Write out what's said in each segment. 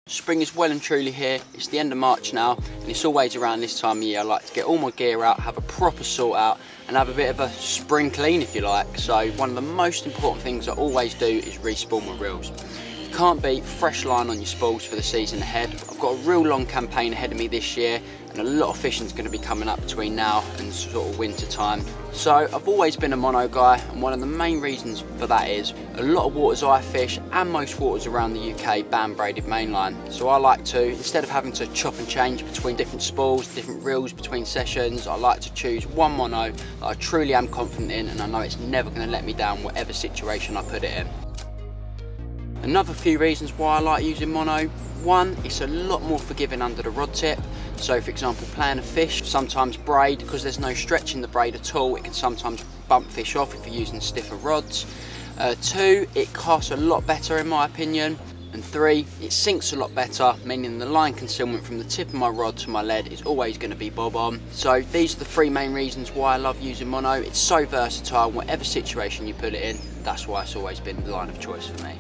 Spring is well and truly here. It's the end of March now, and it's always around this time of year I like to get all my gear out, have a proper sort out, and have a bit of a spring clean if you like. So one of the most important things I always do is respool my reels. You can't beat fresh line on your spools for the season ahead. I've got a real long campaign ahead of me this year, and a lot of fishing is going to be coming up between now and sort of winter time. So I've always been a mono guy, and one of the main reasons for that is a lot of waters I fish and most waters around the UK ban braided mainline. So I like to, instead of having to chop and change between different spools, different reels between sessions, I like to choose one mono that I truly am confident in, and I know it's never going to let me down whatever situation I put it in. Another few reasons why I like using mono. One, it's a lot more forgiving under the rod tip. So for example, playing a fish, sometimes braid, because there's no stretch in the braid at all, it can sometimes bump fish off if you're using stiffer rods. Two, it casts a lot better in my opinion. And three, it sinks a lot better, meaning the line concealment from the tip of my rod to my lead is always going to be bob on. So these are the three main reasons why I love using mono. It's so versatile, whatever situation you put it in, that's why it's always been the line of choice for me.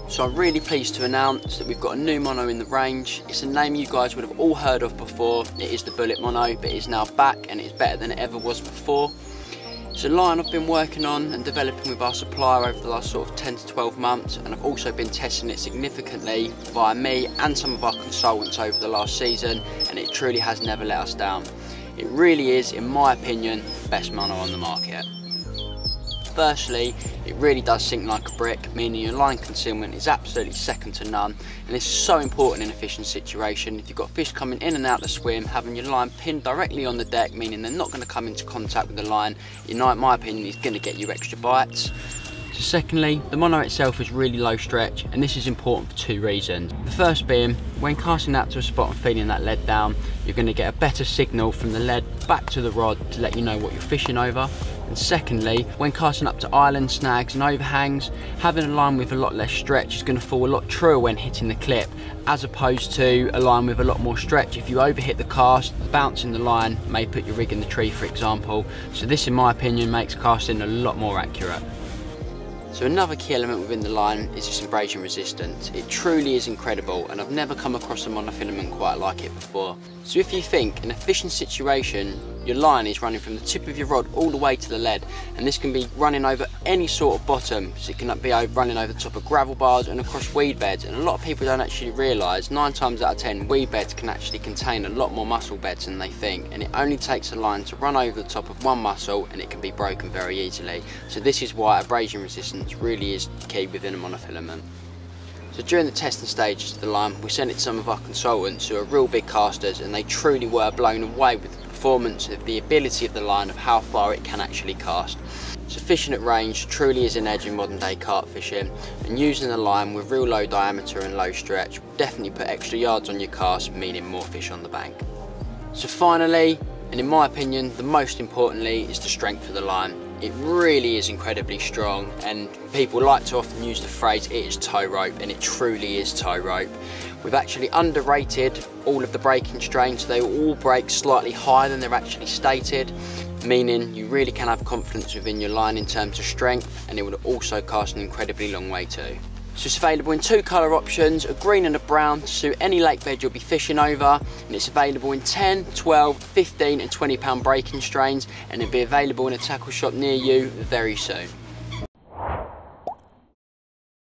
So I'm really pleased to announce that we've got a new mono in the range. It's a name you guys would have all heard of before. It is the Bullet Mono, but it is now back and it's better than it ever was before. It's a line I've been working on and developing with our supplier over the last sort of 10 to 12 months, and I've also been testing it significantly via me and some of our consultants over the last season, and it truly has never let us down. It really is, in my opinion, the best mono on the market. Firstly, it really does sink like a brick, meaning your line concealment is absolutely second to none, and it's so important in a fishing situation. If you've got fish coming in and out the swim, having your line pinned directly on the deck, meaning they're not going to come into contact with the line, in my opinion, is going to get you extra bites. So secondly, the mono itself is really low stretch, and this is important for two reasons. The first being, when casting out to a spot and feeling that lead down, you're going to get a better signal from the lead back to the rod to let you know what you're fishing over. And secondly, when casting up to islands, snags and overhangs, having a line with a lot less stretch is going to fall a lot truer when hitting the clip, as opposed to a line with a lot more stretch. If you overhit the cast, bouncing the line may put your rig in the tree, for example. So this, in my opinion, makes casting a lot more accurate. So another key element within the line is its abrasion resistance. It truly is incredible, and I've never come across a monofilament quite like it before. So if you think in a fishing situation, your line is running from the tip of your rod all the way to the lead, and this can be running over any sort of bottom, so it can be running over the top of gravel bars and across weed beds, and a lot of people don't actually realise 9 times out of 10 weed beds can actually contain a lot more mussel beds than they think, and it only takes a line to run over the top of one mussel and it can be broken very easily. So this is why abrasion resistance really is key within a monofilament. So during the testing stages of the line, we sent it to some of our consultants who are real big casters, and they truly were blown away with the performance of the ability of the line, of how far it can actually cast. So fishing at range truly is an edge in modern day carp fishing, and using a line with real low diameter and low stretch will definitely put extra yards on your cast, meaning more fish on the bank. So finally, and in my opinion the most importantly, is the strength of the line. It really is incredibly strong, and people like to often use the phrase it is tow rope, and it truly is tow rope. We've actually underrated all of the breaking strains, so they will all break slightly higher than they're actually stated, meaning you really can have confidence within your line in terms of strength, and it will also cast an incredibly long way too. So it's available in 2 colour options, a green and a brown, to suit any lake bed you'll be fishing over, and it's available in 10, 12, 15 and 20 pound breaking strains, and it'll be available in a tackle shop near you very soon.